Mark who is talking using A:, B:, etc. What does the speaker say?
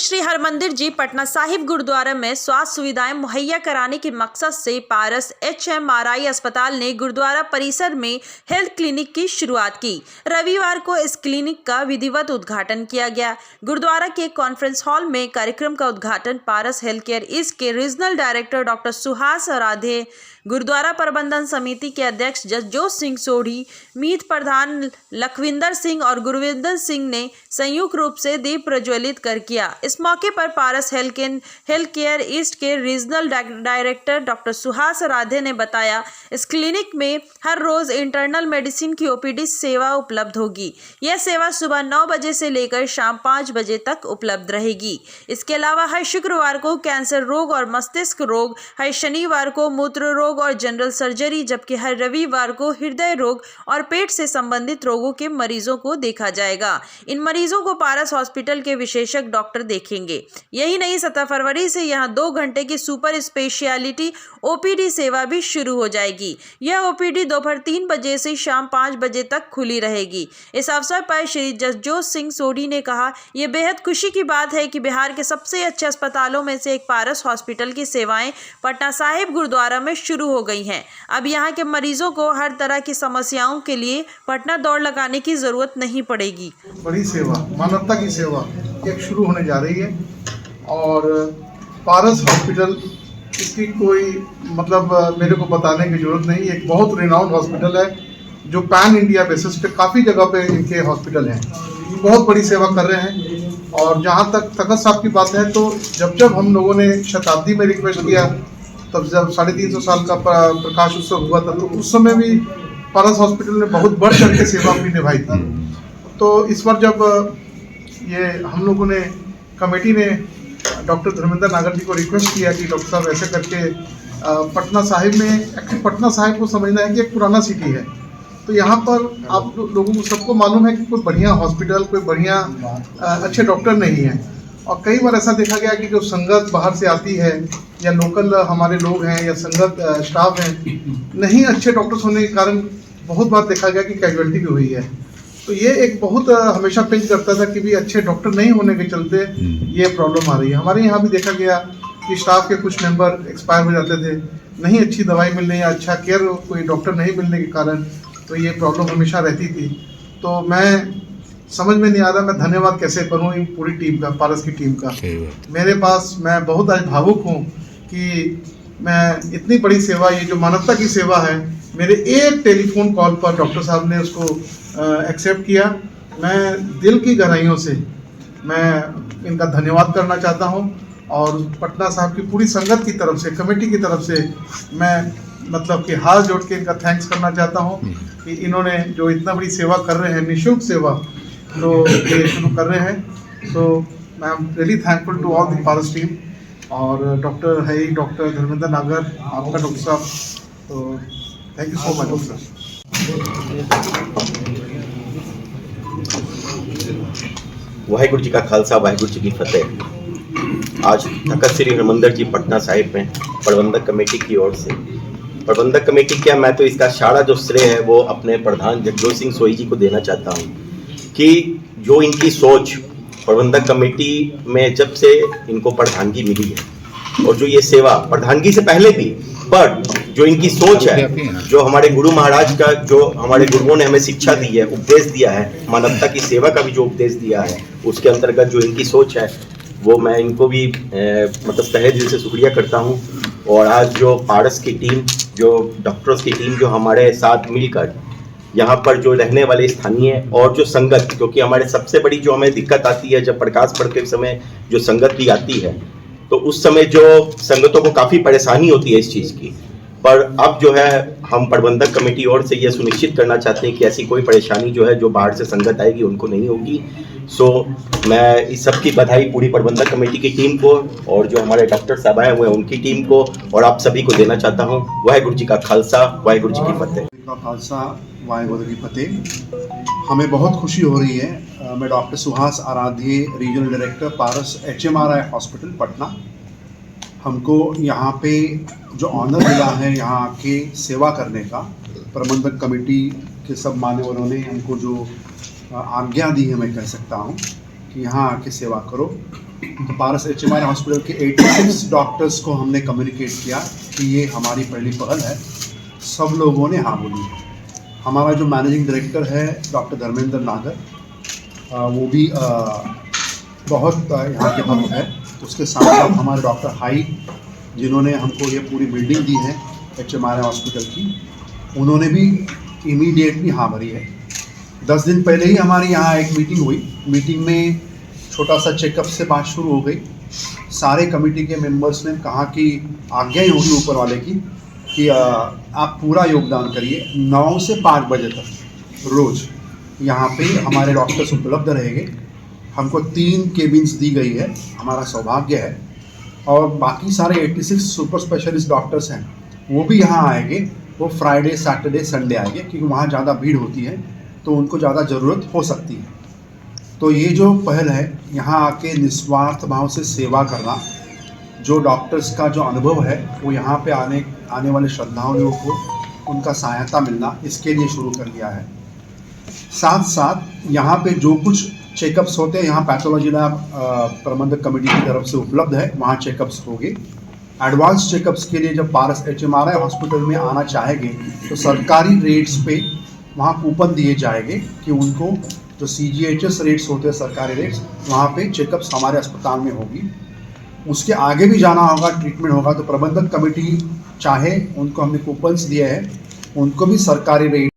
A: श्री हरमंदिर जी पटना साहिब गुरुद्वारा में स्वास्थ्य सुविधाएं मुहैया कराने के मकसद से पारस HMRI अस्पताल ने गुरुद्वारा परिसर में हेल्थ क्लिनिक की शुरुआत की। रविवार को इस क्लिनिक का विधिवत उद्घाटन किया गया। गुरुद्वारा के कॉन्फ्रेंस हॉल में कार्यक्रम का उद्घाटन पारस हेल्थ केयर ईस्ट के रीजनल डायरेक्टर डॉक्टर सुहास आराध्य, गुरुद्वारा प्रबंधन समिति के अध्यक्ष जसजोत सिंह सोढ़ी, मीत प्रधान लखविंदर सिंह और गुरविंदर सिंह ने संयुक्त रूप से दीप प्रज्वलित कर किया। इस मौके पर पारस हेल्थ केयर ईस्ट के रीजनल डायरेक्टर डॉक्टर सुहास आराध्य ने बताया, इस क्लिनिक में हर रोज इंटरनल मेडिसिन की OPD सेवा उपलब्ध होगी। यह सेवा सुबह 9 बजे से लेकर शाम 5 बजे तक उपलब्ध रहेगी। इसके अलावा हर शुक्रवार को कैंसर रोग और मस्तिष्क रोग, हर शनिवार को मूत्र रोग और जनरल सर्जरी, जबकि हर रविवार को हृदय रोग और पेट से संबंधित रोगों के मरीजों को देखा जाएगा। इन मरीजों को पारस हॉस्पिटल के विशेषज्ञ डॉक्टर देखेंगे। यही नहीं, 7 फरवरी से यहां 2 घंटे की सुपर स्पेशलिटी OPD सेवा भी शुरू हो जाएगी। यह OPD दोपहर 3 बजे से शाम 5 बजे तक खुली रहेगी। इस अवसर पर श्री जसजोत सिंह सोढ़ी ने कहा, यह बेहद खुशी की बात है कि बिहार के सबसे अच्छे अस्पतालों में से एक पारस हॉस्पिटल की सेवाएं पटना साहिब गुरुद्वारा में शुरू हो गई हैं। अब यहाँ के मरीजों को हर तरह की समस्याओं के लिए पटना दौड़ लगाने की जरूरत नहीं पड़ेगी।
B: बड़ी सेवा, मानवता की सेवा एक शुरू होने जा रही है और पारस हॉस्पिटल, इसकी कोई मेरे को बताने की जरूरत नहीं। एक बहुत रिनाउंड हॉस्पिटल है जो पैन इंडिया बेसिस पे काफ़ी जगह पे इनके हॉस्पिटल हैं, बहुत बड़ी सेवा कर रहे हैं। और जहाँ तक तखत साहब की बात है, तो जब हम लोगों ने शताब्दी में रिक्वेस्ट किया, तब जब 350 साल का प्रकाश उत्सव हुआ था, तो उस समय भी पारस हॉस्पिटल ने बहुत बढ़ चढ़ के सेवा अपनी निभाई थी। तो इस बार जब ये हम लोगों ने कमेटी ने डॉक्टर धर्मेंद्र नागर जी को रिक्वेस्ट किया कि डॉक्टर साहब ऐसे करके पटना साहिब में, एक्चुअली पटना साहिब को समझना है कि एक पुराना सिटी है, तो यहाँ पर आप लोगों को सबको मालूम है कि कोई बढ़िया हॉस्पिटल, कोई बढ़िया अच्छे डॉक्टर नहीं है। और कई बार ऐसा देखा गया कि जो संगत बाहर से आती है या लोकल हमारे लोग हैं या संगत स्टाफ हैं, नहीं अच्छे डॉक्टर्स होने के कारण बहुत बार देखा गया कि कैजुअलिटी भी हुई है। तो ये एक बहुत हमेशा पिंच करता था कि भी अच्छे डॉक्टर नहीं होने के चलते ये प्रॉब्लम आ रही है। हमारे यहाँ भी देखा गया कि स्टाफ के कुछ मेंबर एक्सपायर हो जाते थे, नहीं अच्छी दवाई मिलने या अच्छा केयर कोई डॉक्टर नहीं मिलने के कारण, तो ये प्रॉब्लम हमेशा रहती थी। तो मैं समझ में नहीं आ रहा मैं धन्यवाद कैसे करूँ इन पूरी टीम का, पारस की टीम का। मेरे पास, मैं बहुत आज भावुक हूँ कि मैं इतनी बड़ी सेवा, ये जो मानवता की सेवा है, मेरे एक टेलीफोन कॉल पर डॉक्टर साहब ने उसको एक्सेप्ट किया। मैं दिल की गहराइयों से मैं इनका धन्यवाद करना चाहता हूँ और पटना साहब की पूरी संगत की तरफ से, कमेटी की तरफ से मैं कि हाथ जोड़ के इनका थैंक्स करना चाहता हूँ कि इन्होंने जो इतना बड़ी सेवा कर रहे हैं, निःशुल्क सेवा तो ये शुरू कर रहे हैं। So I am really thankful to all the Paras team. और डॉक्टर है ही डॉक्टर धर्मेंद्र नागर, आपका डॉक्टर साहब, तो thank you so much doctor.
C: Waheguru ji का खालसा, वाहिगुरु जी की फतेह। आज तखत श्री हरमंदिर जी पटना साहिब में प्रबंधक कमेटी की ओर से, प्रबंधक कमेटी क्या, मैं तो इसका सारा जो श्रेय है वो अपने प्रधान जसजोत सिंह सोढ़ी जी को देना चाहता हूँ कि जो इनकी सोच प्रबंधक कमेटी में जब से इनको प्रधानगी मिली है, और जो ये सेवा प्रधानगी से पहले भी, पर जो इनकी सोच है, जो हमारे गुरु महाराज का, जो हमारे गुरुओं ने हमें शिक्षा दी है, उपदेश दिया है, मानवता की सेवा का भी जो उपदेश दिया है, उसके अंतर्गत जो इनकी सोच है, वो मैं इनको भी तहे दिल से शुक्रिया करता हूँ। और आज जो पारस की टीम, जो डॉक्टर्स की टीम जो हमारे साथ मिलकर यहाँ पर जो रहने वाले स्थानीय और जो संगत, क्योंकि हमारे सबसे बड़ी जो हमें दिक्कत आती है जब प्रकाश पर्व के समय जो संगत भी आती है, तो उस समय जो संगतों को काफ़ी परेशानी होती है इस चीज़ की, पर अब जो है हम प्रबंधक कमेटी ओर से ये सुनिश्चित करना चाहते हैं कि ऐसी कोई परेशानी जो है जो बाहर से संगत आएगी उनको नहीं होगी। सो मैं इस सब की बधाई पूरी प्रबंधक कमेटी की टीम को और जो हमारे डॉक्टर साहब आए हुए हैं उनकी टीम को और आप सभी को देना चाहता हूँ। वाहिगुरु जी का खालसा, वाहिगुरु जी की फतेह।
D: खालसा, वाहिगुरु की फतेह। हमें बहुत खुशी हो रही है। मैं डॉक्टर सुहास आराध्य, रीजनल डायरेक्टर पारस HMRI हॉस्पिटल पटना। हमको यहाँ पे जो ऑनर मिला है यहाँ आके सेवा करने का, प्रबंधक कमेटी के सब मान्यवरों ने हमको जो आज्ञा दी है, मैं कह सकता हूँ कि यहाँ आके सेवा करो। तो पारस HMRI हॉस्पिटल के 86 डॉक्टर्स को हमने कम्युनिकेट किया कि ये हमारी पहली पहल है। सब लोगों ने हाँ बोली। हमारा जो मैनेजिंग डायरेक्टर है डॉक्टर धर्मेंद्र नागर, वो भी बहुत यहाँ के भक्त है। उसके साथ साथ हमारे डॉक्टर हाई, जिन्होंने हमको ये पूरी बिल्डिंग दी है HMRI हॉस्पिटल की, उन्होंने भी इमीडिएटली हाँ भरी है। 10 दिन पहले ही हमारे यहाँ एक मीटिंग हुई। मीटिंग में छोटा सा चेकअप से बात शुरू हो गई। सारे कमेटी के मेंबर्स ने कहा कि आज्ञा ही होगी ऊपर वाले की कि आप पूरा योगदान करिए। 9 से 5 बजे तक रोज़ यहाँ पे हमारे डॉक्टर्स उपलब्ध रहेंगे। हमको 3 केबिन्स दी गई है, हमारा सौभाग्य है। और बाकी सारे 86 सुपर स्पेशलिस्ट डॉक्टर्स हैं, वो भी यहाँ आएंगे। वो फ्राइडे, सैटरडे, संडे आएंगे, क्योंकि वहाँ ज़्यादा भीड़ होती है तो उनको ज़्यादा ज़रूरत हो सकती है। तो ये जो पहल है, यहाँ आके निस्वार्थ भाव से सेवा करना, जो डॉक्टर्स का जो अनुभव है वो यहाँ पे आने वाले श्रद्धालुओं को उनका सहायता मिलना, इसके लिए शुरू कर लिया है। साथ साथ यहाँ पे जो कुछ चेकअप्स होते हैं, यहाँ पैथोलॉजी लैब प्रबंधक कमेटी की तरफ से उपलब्ध है, वहाँ चेकअप्स होंगे। एडवांस चेकअप्स के लिए जब पारस HMRI हॉस्पिटल में आना चाहेंगे तो सरकारी रेट्स पे वहाँ कूपन दिए जाएंगे कि उनको जो CGHS रेट्स होते हैं, सरकारी रेट्स, वहाँ पे चेकअप्स हमारे अस्पताल में होगी। उसके आगे भी जाना होगा, ट्रीटमेंट होगा, तो प्रबंधक कमेटी चाहे, उनको हमने कूपन्स दिए हैं, उनको भी सरकारी रेट